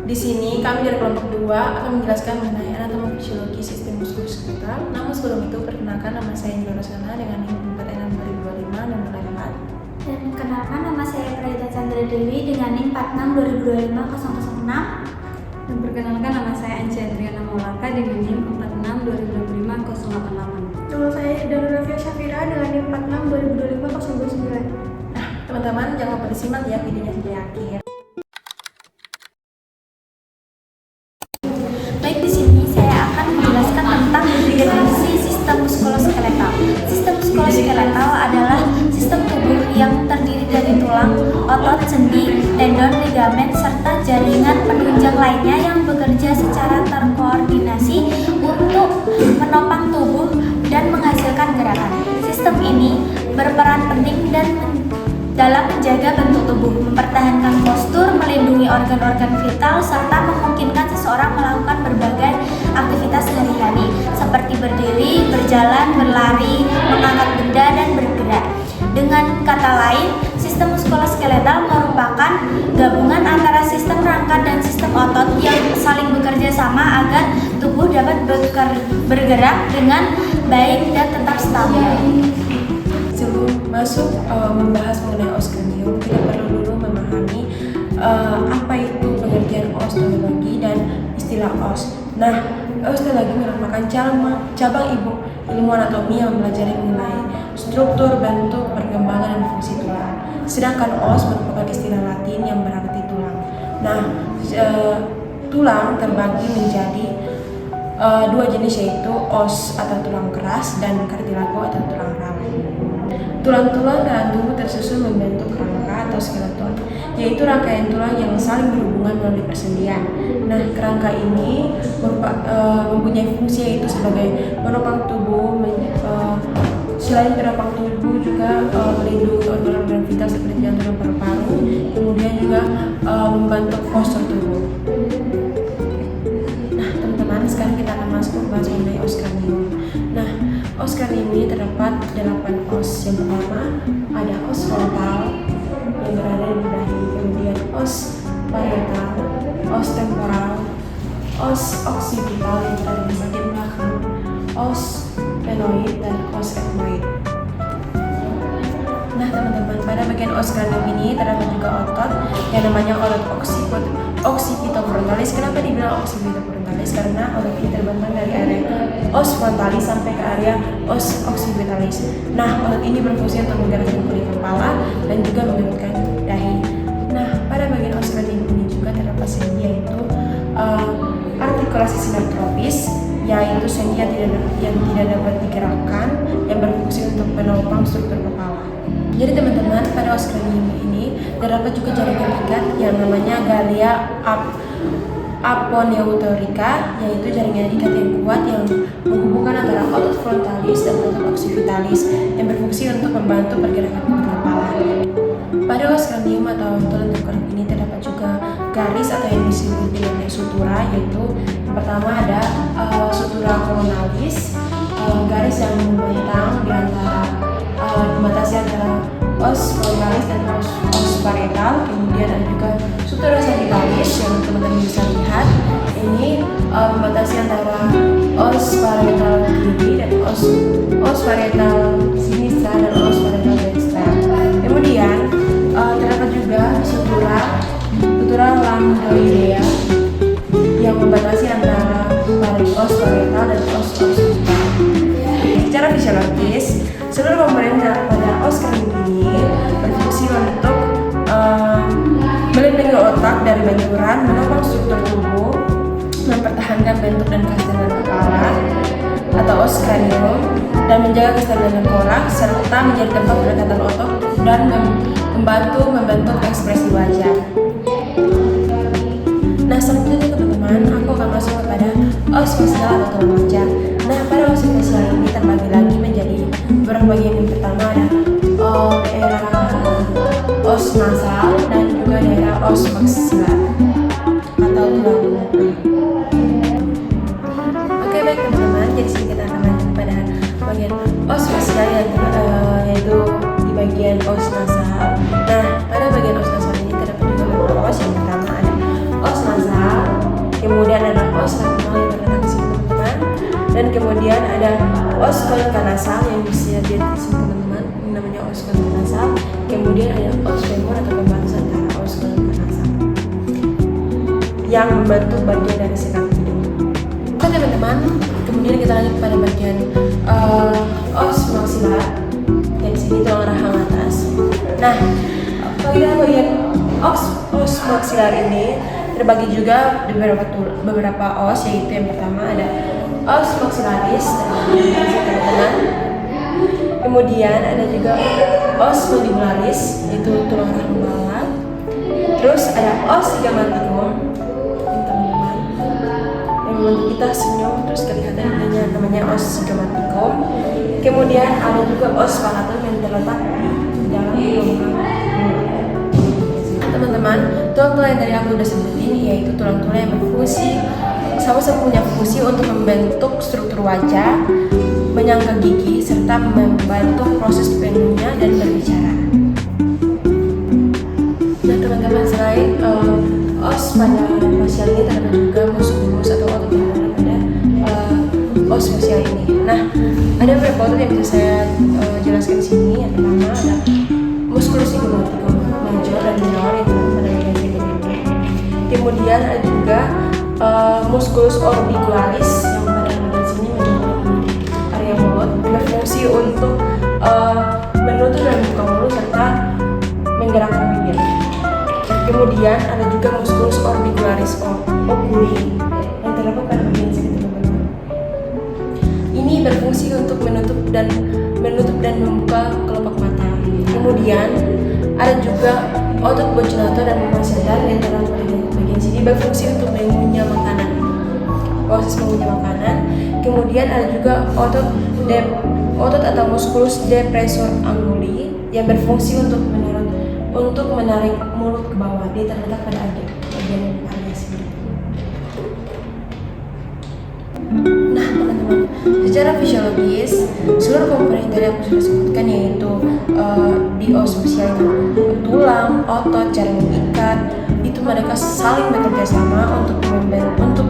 Di sini kami dari kelompok 2 akan menjelaskan mengenai anatomi fisiologi sistem muskuloskeletal. Namun sebelum itu, perkenalkan nama saya Indra Rosana dengan NIM 46 2025 dan mulai 4. Dan kenalkan nama saya Prayita Chandra Dewi dengan NIM 46 2025 006. Dan perkenalkan nama saya Anci Adriana Maulaka dengan NIM 46 2025 088. Nama saya Danu Rafia Syafira dengan NIM 46 2025 029. Nah, teman-teman jangan lupa disimak ya videonya sampai akhir. Baik, di sini saya akan menjelaskan tentang definisi sistem muskuloskeletal. Sistem muskuloskeletal adalah sistem tubuh yang terdiri dari tulang, otot, sendi, tendon, ligamen, serta jaringan penunjang lainnya yang bekerja secara terkoordinasi untuk menopang tubuh dan menghasilkan gerakan. Sistem ini berperan penting dalam menjaga bentuk tubuh, mempertahankan postur, melindungi organ-organ vital, serta memungkinkan seseorang melakukan berbagai aktivitas sehari-hari seperti berdiri, berjalan, berlari, mengangkat benda, dan bergerak. Dengan kata lain, sistem muskuloskeletal merupakan gabungan antara sistem rangka dan sistem otot yang saling bekerja sama agar tubuh dapat bergerak dengan baik dan tetap stabil. Sebelum masuk membahas mengenai osteologi, kita perlu dulu memahami apa itu pengertian osteologi dan istilah os. Nah, osteologi merupakan cabang ilmu anatomi yang mempelajari mengenai struktur, bentuk, perkembangan, dan fungsi tulang. Sedangkan os merupakan istilah Latin yang berarti tulang. Nah, tulang terbagi menjadi dua jenis, yaitu os atau tulang keras dan kartilago atau tulang rawan. Tulang-tulang dalam tubuh tersusun membentuk rangka atau skeleton, yaitu rangkaian tulang yang saling berhubungan melalui persendian. Nah, kerangka ini mempunyai fungsi yaitu sebagai penopang tubuh. Selain penopang tubuh juga melindungi organ-organ vital seperti jantung dan paru-paru, kemudian juga membantu postur tubuh. Nah, teman-teman, sekarang kita akan masuk membahas mengenai os kranium. Nah, os kranium ini terdapat 8 os. Yang pertama ada os frontal yang berada di dahi, kemudian os parietal, os temporal, os occipital yang berada di bagian belakang, os sphenoid, dan os ethmoid. Nah, teman-teman, pada bagian os kranium ini terdapat juga otot yang namanya otot occipitofrontalis. Kenapa dibilang occipitofrontalis? Karena otot ini terbentang dari area os frontalis sampai ke area os occipitalis. Nah, otot ini berfungsi untuk menggerakkan kulit kepala dan juga menggerakkan dahi. Nah, pada bagian os kranium ini juga terdapat sendi, yaitu artikulasi sinaptropis, yaitu sendi yang tidak dapat digerakkan yang berfungsi untuk penopang struktur kepala. Jadi teman-teman, pada os kranium ini terdapat juga jaringan ikat yang namanya galea aponeurotica, yaitu jaringan ikat yang kuat yang menghubungkan antara otot frontalis dan otot occipitalis yang berfungsi untuk membantu pergerakan kulit kepala. Pada os kranium atau tulang tengkorak ini terdapat juga garis atau yang disebut dengan sutura, yaitu yang pertama ada sutura coronalis, garis yang membentang di antara membatasi antara os frontalis dan os parietal. Kemudian ada juga sutura sagittalis yang teman-teman bisa lihat, ini membatasi antara os parietal kiri dan os parietal sinistra dan os parietal dextra. Kemudian terdapat juga sutura lambdoidea yang membatasi antara os parietal dan os occipital. Secara fisiologis, seluruh komponen pada os kranium ini berfungsi untuk melindungi otak dari benturan, menopang struktur tubuh, mempertahankan bentuk dan kestabilan kepala atau os kranium, dan menjaga kestabilan tengkorak, serta menjadi tempat pendekatan otot dan membantu membentuk ekspresi wajah. Nah, selanjutnya teman-teman, aku akan masuk kepada os facial atau tulang wajah. Nah, pada os facial ini terbagi lagi menjadi beberapa bagian. Yang pertama ada daerah os nasal dan juga daerah os maxilar atau tulang mulut. Oke, baik teman-teman, jadi sini kita akan lanjut pada bagian os facial yaitu di bagian os nasal. Nah, pada bagian os nasal ini terdapat juga beberapa os. Yang pertama ada os nasal kemudian ada os kolon nasal yang bisa dideteksi teman-teman, ini namanya os kolon nasal. Kemudian ada os femur atau pembatas antara os kolon nasal yang membentuk bagian dari sekat hidung. Oke teman-teman, kemudian kita lanjut pada bagian os maksilar. Yang di sini tulang rahang atas. Nah, bagian os maksilar ini terbagi juga beberapa os, yaitu yang pertama ada os maxillaris teman-teman. Kemudian ada juga os mandibularis, yaitu tulang rahang bawah. Terus ada os zygamaticum, ini teman-teman, yang membantu kita senyum, terus kelihatan namanya os zygamaticum. Kemudian ada juga os palatum yang terletak di dalam lubang. Teman-teman, tulang-tulang yang tadi aku udah sebutin yaitu tulang-tulang yang berfungsi sama-sama punya fungsi untuk membentuk struktur wajah, menyangga gigi, serta membantu proses penuhnya dan berbicara. Nah teman-teman, selain os pada fasial ini terdapat juga muskulus atau otot yang ada pada os fasial ini. Nah, ada beberapa otot yang bisa saya jelaskan di sini. Yang pertama ada musculus zygamaticum major dan minor yang terdapat pada bagian zygamaticum. Kemudian ada juga musculus orbicularis yang pada bagian sini menjadi area mulut, berfungsi untuk menutup dan membuka mulut serta menggerakkan bibir. Kemudian ada juga musculus orbicularis oculi yang terdapat pada bagian sini teman-teman. Ini berfungsi untuk menutup dan membuka kelopak mata. Kemudian ada juga otot boccinator dan masseter yang terdapat pada bagian sini, berfungsi untuk mengunyah makanan, proses mengunyah makanan. Kemudian ada juga otot atau musculus depressor anguli yang berfungsi untuk menarik mulut ke bawah. Dia terletak pada bagian area sini. Nah teman-teman, secara fisiologis seluruh komponen yang tadi aku sudah sebutkan, yaitu di os fasial tulang, otot, jaring mengikat, itu mereka saling bekerja sama untuk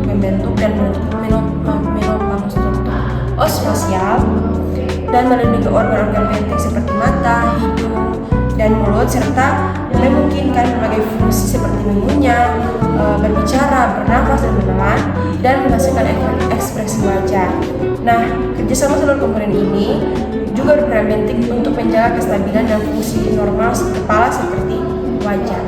membentuk dan menopang struktur os fasial dan melindungi organ-organ penting seperti mata, hidung, dan mulut, serta memungkinkan berbagai fungsi seperti mengunyah, berbicara, bernafas, dan menelan, dan menghasilkan ekspresi wajah. Nah, kerjasama seluruh komponen ini juga berperan penting untuk menjaga kestabilan dan fungsi normal kepala seperti wajah.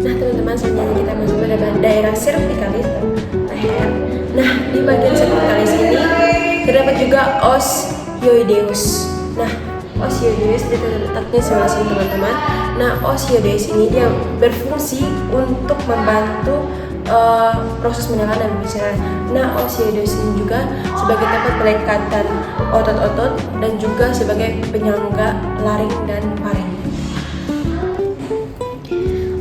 Nah teman-teman, selanjutnya kita masuk pada daerah cervicalis dan leher. Nah, di bagian cervicalis ini terdapat juga os hyoideus. Nah, os hyoideus letaknya sebelah sini teman-teman. Nah, os hyoideus ini dia berfungsi untuk membantu proses menelan dan berbicara. Nah, os hyoideus ini juga sebagai tempat pelekatan otot-otot dan juga sebagai penyangga laring dan faring.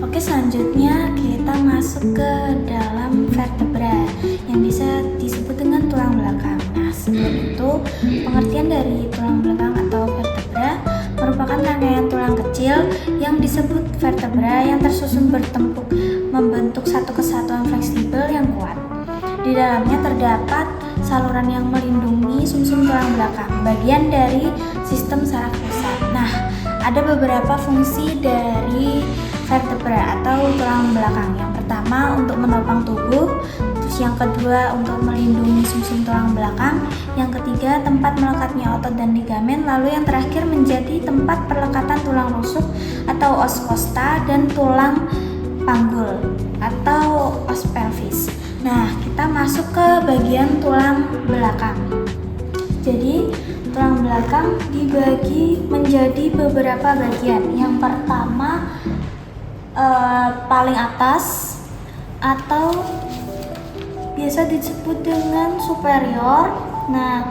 Oke, selanjutnya kita masuk ke dalam vertebra yang bisa disebut dengan tulang belakang. Nah, sebelum itu, pengertian dari tulang belakang atau vertebra merupakan rangkaian tulang kecil yang disebut vertebra yang tersusun bertempuk membentuk satu kesatuan fleksibel yang kuat. Di dalamnya terdapat saluran yang melindungi sumsum tulang belakang, bagian dari sistem saraf pusat. Nah, ada beberapa fungsi dari vertebra atau tulang belakang. Yang pertama untuk menopang tubuh, terus yang kedua untuk melindungi sumsum tulang belakang, yang ketiga tempat melekatnya otot dan ligamen, lalu yang terakhir menjadi tempat perlekatan tulang rusuk atau os costa dan tulang panggul atau os pelvis. Nah, kita masuk ke bagian tulang belakang. Jadi, tulang belakang dibagi menjadi beberapa bagian. Yang pertama paling atas atau biasa disebut dengan superior. Nah,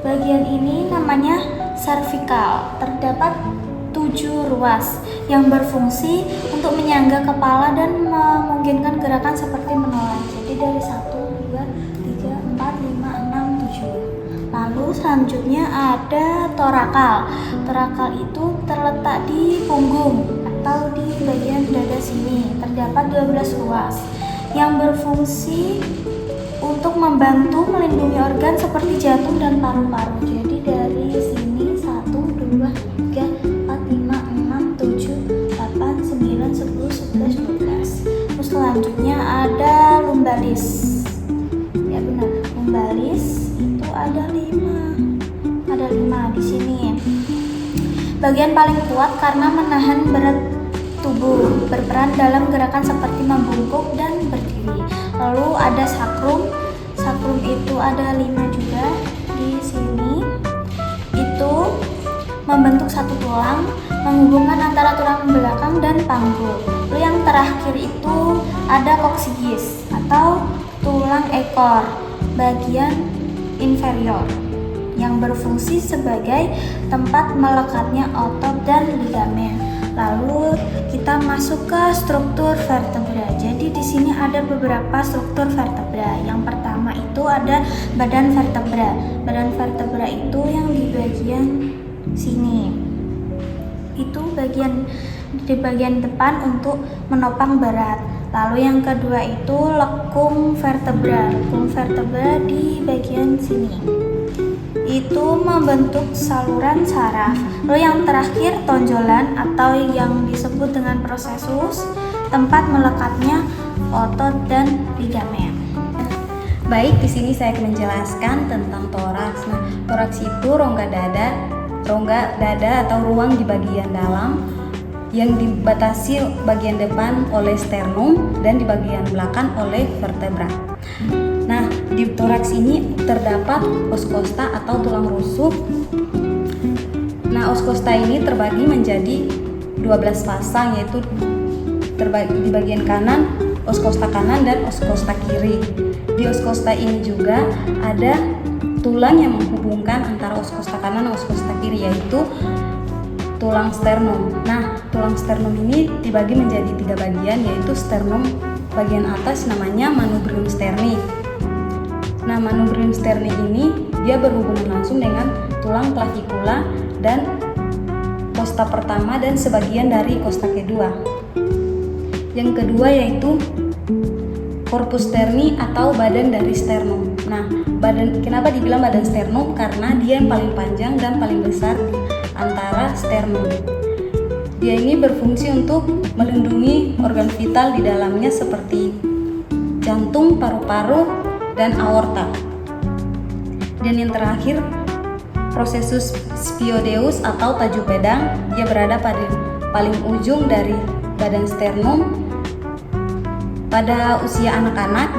bagian ini namanya cervical. Terdapat 7 ruas yang berfungsi untuk menyangga kepala dan memungkinkan gerakan seperti menoleh. Jadi dari 1, 2, 3, 4, 5, 6, 7. Lalu selanjutnya ada torakal. Torakal itu terletak di punggung atau di bagian dada sini. Terdapat 12 ruas yang berfungsi untuk membantu melindungi organ seperti jantung dan paru-paru. Jadi dari sini 1, 2, 3, 4, 5, 6, 7, 8, 9, 10, 11, 12. Terus selanjutnya ada lumbalis. Ya benar, lumbalis itu ada 5. Ada 5 di sini. Bagian paling kuat karena menahan berat tubuh, berperan dalam gerakan seperti membungkuk dan berdiri. Lalu ada sakrum. Sakrum itu ada 5 juga di sini. Itu membentuk satu tulang, menghubungkan antara tulang belakang dan panggul. Lalu yang terakhir itu ada koksigis atau tulang ekor bagian inferior yang berfungsi sebagai tempat melekatnya otot dan ligamen. Lalu kita masuk ke struktur vertebra. Jadi di sini ada beberapa struktur vertebra. Yang pertama itu ada badan vertebra. Badan vertebra itu yang di bagian sini. Itu di bagian depan untuk menopang berat. Lalu yang kedua itu lekung vertebra. Lekung vertebra di bagian sini. Itu membentuk saluran saraf. Lalu yang terakhir tonjolan atau yang disebut dengan prosesus, tempat melekatnya otot dan ligamen. Baik, di sini saya akan menjelaskan tentang toraks. Nah, toraks itu rongga dada atau ruang di bagian dalam yang dibatasi bagian depan oleh sternum dan di bagian belakang oleh vertebra. Nah, di toraks ini terdapat os costa atau tulang rusuk. Nah, os costa ini terbagi menjadi 12 pasang, yaitu terbagi di bagian kanan, os costa kanan dan os costa kiri. Di os costa ini juga ada tulang yang menghubungkan antara os costa kanan dan os costa kiri, yaitu tulang sternum. Nah, tulang sternum ini dibagi menjadi 3 bagian, yaitu sternum bagian atas namanya manubrium sterni. Nah, manubrium sterni ini dia berhubungan langsung dengan tulang clavicula dan costa pertama dan sebagian dari costa kedua. Yang kedua yaitu corpus sterni atau badan dari sternum. Nah, kenapa dibilang badan sternum? Karena dia yang paling panjang dan paling besar antara sternum. Dia ini berfungsi untuk melindungi organ vital di dalamnya seperti jantung, paru-paru, dan aorta. Dan yang terakhir, prosesus spiodeus atau tajuk pedang. Dia berada pada paling ujung dari badan sternum. Pada usia anak-anak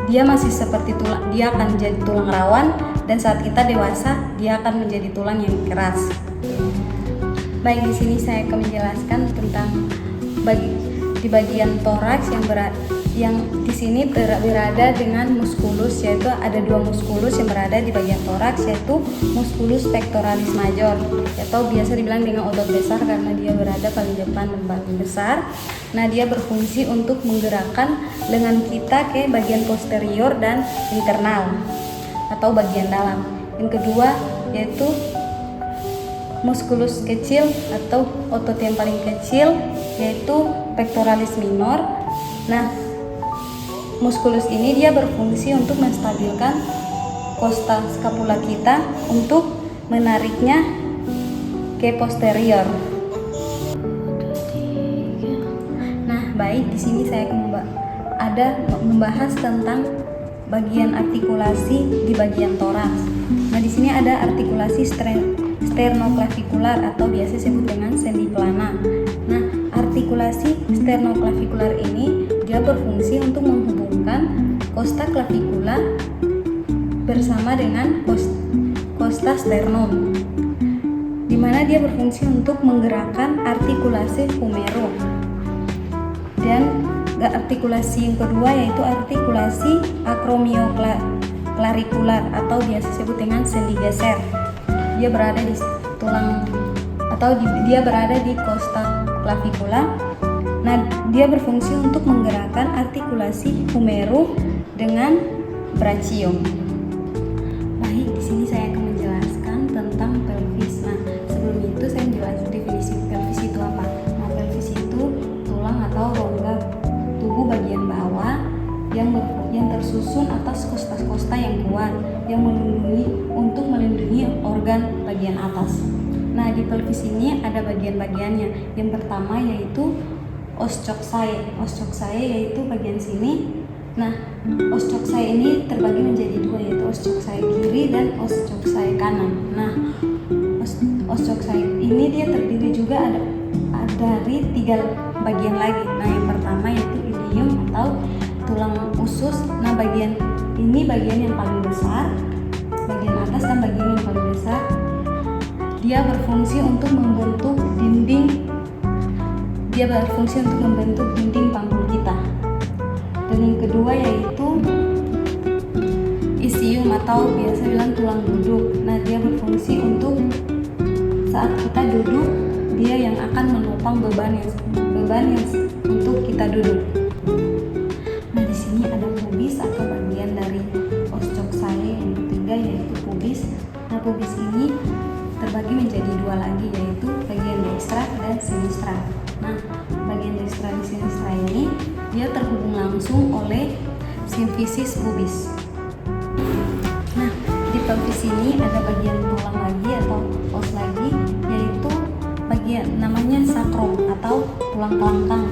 dia masih seperti tulang, dia akan menjadi tulang rawan, dan saat kita dewasa dia akan menjadi tulang yang keras. Baik, di sini saya akan menjelaskan tentang di bagian toraks yang di sini berada dengan muskulus, yaitu ada 2 muskulus yang berada di bagian toraks, yaitu musculus pectoralis major atau biasa dibilang dengan otot besar karena dia berada paling depan dan paling besar. Nah, dia berfungsi untuk menggerakkan lengan kita ke bagian posterior dan internal atau bagian dalam. Yang kedua yaitu musculus kecil atau otot yang paling kecil yaitu pectoralis minor. Nah, muskulus ini dia berfungsi untuk menstabilkan costa scapula kita untuk menariknya ke posterior. Nah, baik, di sini saya akan membahas tentang bagian artikulasi di bagian toraks. Nah, di sini ada artikulasi sternoclavicular atau biasa disebut dengan sendi plana. Nah, artikulasi sternoclavicular ini dia berfungsi untuk menghubungkan costa clavicula bersama dengan costa sternum, di mana dia berfungsi untuk menggerakkan artikulasi humero. Dan artikulasi yang kedua yaitu artikulasi acromioclavicular atau biasa disebut dengan sendi geser. Dia berada di tulang atau dia berada di costa clavicula. Nah, dia berfungsi untuk menggerakkan artikulasi humero dengan brachium. Baik, di sini saya akan menjelaskan tentang pelvis. Nah, sebelum itu saya menjelaskan definisi pelvis itu apa. Nah, pelvis itu tulang atau rongga tubuh bagian bawah yang yang tersusun atas kosta-kosta yang kuat yang melindungi organ bagian atas. Nah, di pelvis ini ada bagian-bagiannya. Yang pertama yaitu os coxae. Os coxae yaitu bagian sini. Nah, os coxae ini terbagi menjadi dua, yaitu os coxae kiri dan os coxae kanan. Nah, os coxae ini dia terdiri juga ada dari 3 bagian lagi. Nah, yang pertama yaitu ilium atau tulang usus. Nah, bagian ini bagian yang paling besar, bagian atas dan bagian yang paling besar. Dia berfungsi untuk membentuk dinding panggul kita. Dan yang kedua yaitu isium atau biasa bilang tulang duduk. Nah, dia berfungsi untuk saat kita duduk, dia yang akan menopang beban yang untuk kita duduk. Nah, di sini ada pubis atau bagian dari os coxae yang ketiga yaitu pubis. Nah, pubis ini terbagi menjadi 2 lagi, yaitu bagian dextra dan sinistra. Nah, bagian dextra dan sinistra ini dia terhubung langsung oleh simfisis pubis. Nah, di pelvis ini ada bagian tulang lagi atau os lagi, yaitu bagian namanya sakrum atau tulang kelangkang.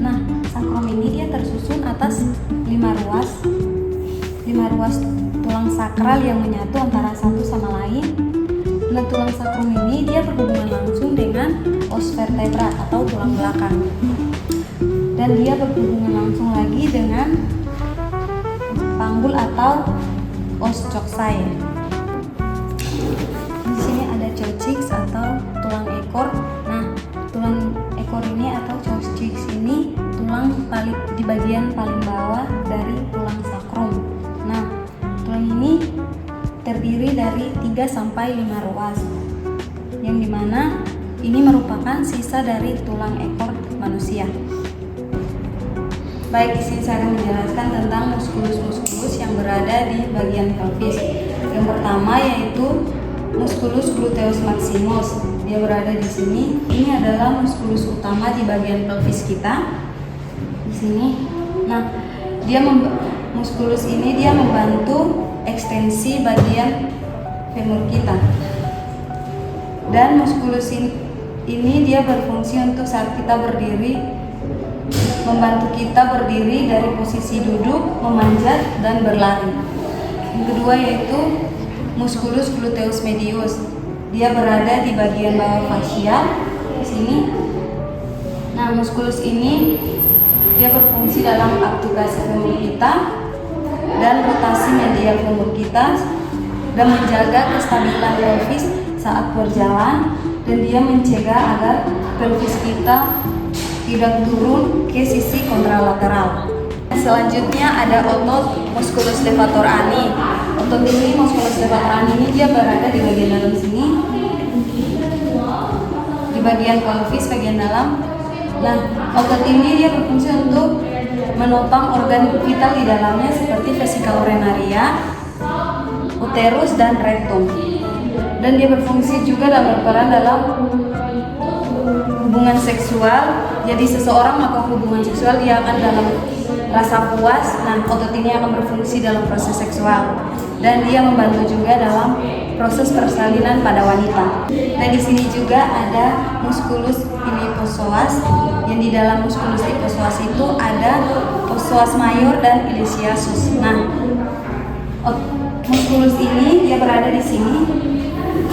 Nah, sakrum ini dia tersusun atas 5 ruas tulang sakral yang menyatu antara satu sama lain. Nah, tulang sakrum ini dia berhubungan langsung dengan os vertebra atau tulang belakang. Dan dia berhubungan langsung lagi dengan panggul atau os coxae. Di sini ada coccyx atau tulang ekor. Nah, tulang ekor ini atau coccyx ini tulang di bagian paling bawah dari tulang sakrum. Nah, tulang ini terdiri dari 3 sampai 5 ruas, yang dimana ini merupakan sisa dari tulang ekor manusia. Baik, di sini saya akan menjelaskan tentang muskulus yang berada di bagian pelvis. Yang pertama yaitu musculus gluteus maximus. Dia berada di sini. Ini adalah muskulus utama di bagian pelvis kita. Di sini. Nah, muskulus ini dia membantu ekstensi bagian femur kita. Dan muskulus ini dia berfungsi untuk saat kita berdiri, membantu kita berdiri dari posisi duduk, memanjat, dan berlari. Yang kedua yaitu musculus gluteus medius. Dia berada di bagian bawah fasia di sini. Nah, muskulus ini dia berfungsi dalam abdukasi femur kita dan rotasi medial femur kita dan menjaga kestabilan pelvis saat berjalan, dan dia mencegah agar pelvis kita tidak turun ke sisi kontralateral. Selanjutnya ada otot musculus levator ani. Otot ini musculus levator ani ini dia berada di bagian dalam sini, di bagian pelvis bagian dalam. Nah, otot ini dia berfungsi untuk menopang organ vital di dalamnya seperti vesika urinaria, uterus, dan rektum. Dan dia berfungsi juga dalam berperan dalam hubungan seksual. Jadi seseorang melakukan hubungan seksual, dia akan dalam rasa puas. Nah, otot ini akan berfungsi dalam proses seksual, dan dia membantu juga dalam proses persalinan pada wanita. Nah, di sini juga ada musculus iliopsoas, yang di dalam musculus iliopsoas itu ada psoas mayor dan iliopsoas. Nah, musculus ini dia berada di sini.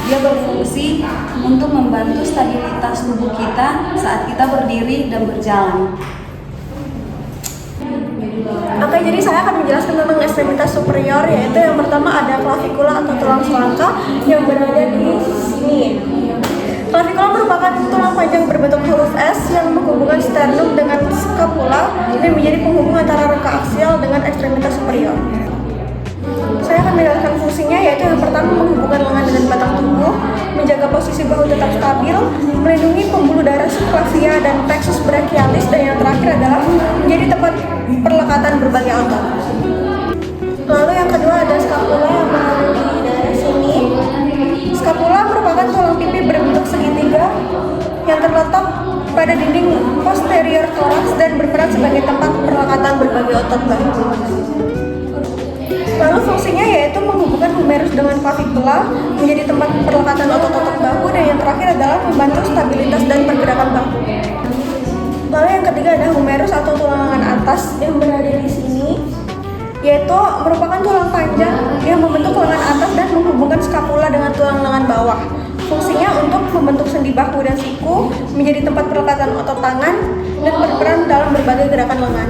Dia berfungsi untuk membantu stabilitas tubuh kita saat kita berdiri dan berjalan. Oke, jadi saya akan menjelaskan tentang ekstremitas superior, yaitu yang pertama ada clavikula atau tulang selangka yang berada di sini. Clavikula merupakan tulang panjang berbentuk huruf S yang menghubungkan sternum dengan scapula dan menjadi penghubung antara rangka aksial dengan ekstremitas superior. Saya akan menjelaskan fungsinya, yaitu yang pertama menghubungkan lengan dengan batang tubuh, menjaga posisi bahu tetap stabil, melindungi pembuluh darah subclavia dan plexus brachialis, dan yang terakhir adalah menjadi tempat perlekatan berbagai otot. Lalu yang kedua ada scapula yang berada di daerah sini. Scapula merupakan tulang pipi berbentuk segitiga yang terletak pada dinding posterior thorax dan berperan sebagai tempat perlekatan berbagai otot bahu. clavicula menjadi tempat perlekatan otot-otot bahu, dan yang terakhir adalah membantu stabilitas dan pergerakan bahu. Lalu yang ketiga ada humerus atau tulang lengan atas yang berada di sini, yaitu merupakan tulang panjang yang membentuk lengan atas dan menghubungkan skapula dengan tulang lengan bawah. Fungsinya untuk membentuk sendi bahu dan siku, menjadi tempat perlekatan otot tangan, dan berperan dalam berbagai gerakan lengan.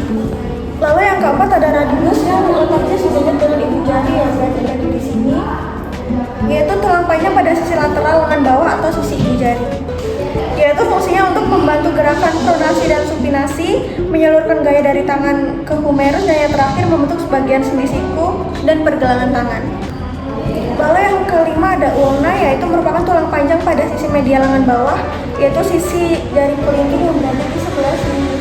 Lalu yang keempat ada radius yang letaknya sejajar dengan ibu jari yang berada di sini, yaitu tulang panjang pada sisi lateral lengan bawah atau sisi ibu jari. Yaitu fungsinya untuk membantu gerakan pronasi dan supinasi, menyalurkan gaya dari tangan ke humerus, dan yang terakhir membentuk sebagian sendi siku dan pergelangan tangan. Lalu yang kelima ada ulna, yaitu merupakan tulang panjang pada sisi medial lengan bawah, yaitu sisi dari kelingking yang berada di sebelah sini.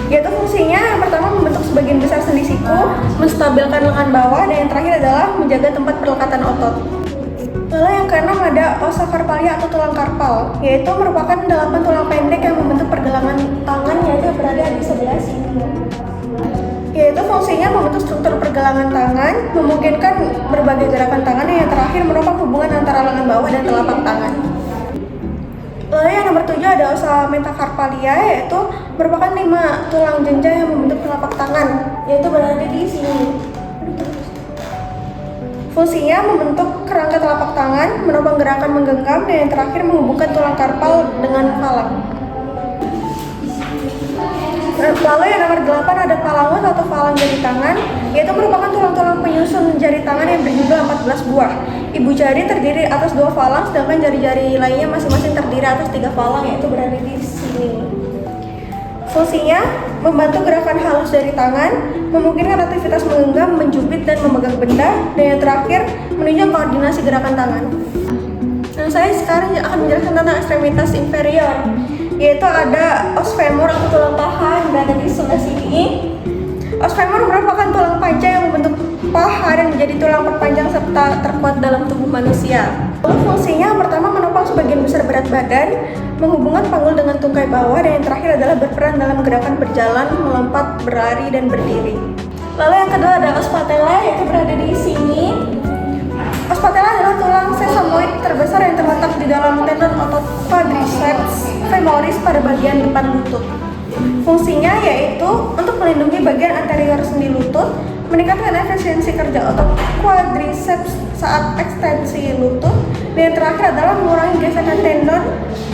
Yaitu fungsinya yang pertama membentuk sebagian besar sendi siku, menstabilkan lengan bawah, dan yang terakhir adalah menjaga tempat perlekatan otot. Lalu yang keenam ada ossa carpalia atau tulang karpal, yaitu merupakan 8 tulang pendek yang membentuk pergelangan tangan, yaitu berada di sebelah sini. Yaitu fungsinya membentuk struktur pergelangan tangan, memungkinkan berbagai gerakan tangan, yang terakhir menopang hubungan antara lengan bawah dan telapak tangan. Lalu yang nomor 7 ada ossa metacarpalia, yaitu merupakan 5 tulang jenjang yang membentuk telapak tangan, yaitu berada di sini. Fungsinya membentuk kerangka telapak tangan, menopang gerakan menggenggam, dan yang terakhir menghubungkan tulang karpal dengan falang. Lalu yang nomor 8 ada phalangus atau falang jari tangan, yaitu merupakan tulang-tulang penyusun jari tangan yang berjumlah 14 buah. Ibu jari terdiri atas 2 falang, sedangkan jari-jari lainnya masing-masing terdiri atas 3 falang, yaitu berada di sini. Fungsinya membantu gerakan halus dari tangan, memungkinkan aktivitas menggenggam, menjubit, dan memegang benda, dan yang terakhir menunjang koordinasi gerakan tangan. Dan saya sekarang akan menjelaskan tentang ekstremitas inferior, yaitu ada os femur atau tulang paha yang berada di sebelah sini. Os femur merupakan tulang panjang yang membentuk paha dan menjadi tulang perpanjang serta terkuat dalam tubuh manusia. Lalu fungsinya pertama menopang sebagian besar berat badan, menghubungkan panggul dengan tungkai bawah, dan yang terakhir adalah berperan dalam gerakan berjalan, melompat, berlari, dan berdiri. Lalu yang kedua ada os patella, yaitu berada di sini. Os patella adalah tulang sesamoid terbesar yang terletak di dalam tendon otot quadriceps femoris pada bagian depan lutut. Fungsinya yaitu untuk melindungi bagian anterior sendi lutut, meningkatkan efisiensi kerja otot quadriceps saat ekstensi lutut, dan yang terakhir adalah mengurangi gesekan tendon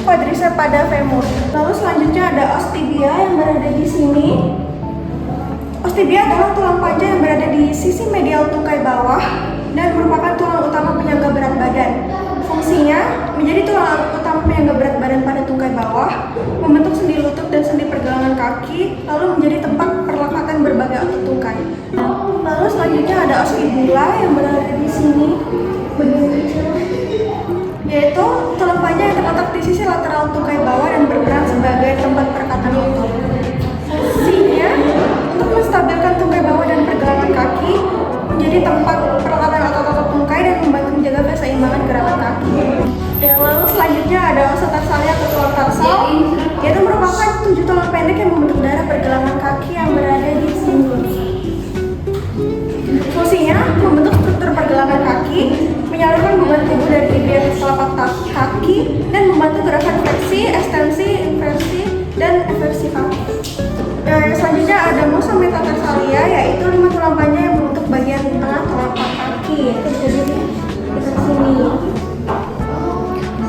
quadriceps pada femur. Lalu selanjutnya ada os tibia yang berada di sini. Os tibia adalah tulang panjang yang berada di sisi medial tungkai bawah dan merupakan tulang utama penyangga berat badan. Fungsinya menjadi tulang utama penyangga berat badan pada tungkai bawah, membentuk sendi lutut dan sendi pergelangan kaki, lalu menjadi tempat perlekatan berbagai otot tungkai. Lalu selanjutnya ada os fibula yang berada di sini, yaitu tulang panjang yang terletak di sisi lateral tungkai bawah dan berperan sebagai tempat perlekatan otot. Fungsinya untuk menstabilkan tungkai bawah dan pergelangan kaki, menjadi tempat perlekatan otot-otot tungkai dan membantu menjaga keseimbangan gerakan kaki. Dan lalu selanjutnya ada ossa tarsalia atau tulang tarsal, yaitu merupakan 7 tulang pendek yang membentuk daerah pergelangan kaki yang berada di sini. Fungsinya membentuk struktur pergelangan kaki, menyalurkan beban tubuh dari bagian telapak kaki, dan membantu gerakan fleksi, ekstensi, inversi, dan eversi kaki. Yang selanjutnya ada musa metatarsalia, yaitu 5 tulang panjang yang membentuk bagian tengah telapak kaki, yaitu jadi di sini.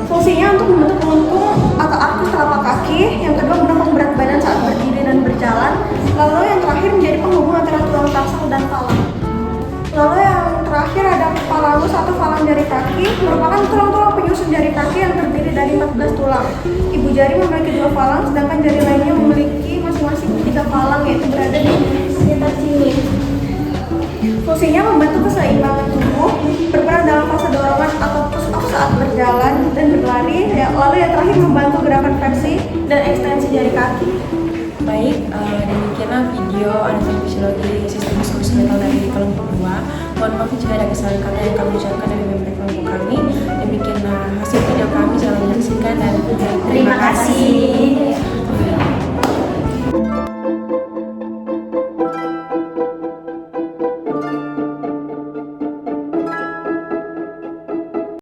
Fungsinya untuk membentuk lengkung atau arkus telapak kaki, yang kedua menopang berat badan saat berdiri dan berjalan, lalu yang terakhir menjadi penghubung antara tulang tarsal dan falang. Lalu yang terakhir ada phalangus atau falang jari kaki, merupakan tulang-tulang penyusun jari kaki yang terdiri dari 14 tulang. Ibu jari memiliki 2 falang, sedangkan jari lainnya memiliki masing-masing 3 falang, yaitu berada di sekitar sini. Fungsinya membantu keseimbangan tubuh, berperan dalam fase dorongan atau push off saat berjalan dan berlari, lalu yang terakhir membantu gerakan fleksi dan ekstensi jari kaki. Baik, demikianlah video anatomi fisiologi sistem muskuloskeletal dari kelompok 2. Mohon maaf jika ada kesalahan kata yang kami ucapkan dari member kelompok kami. Demikianlah hasil video kami, jangan menyaksikan dan terima kasih.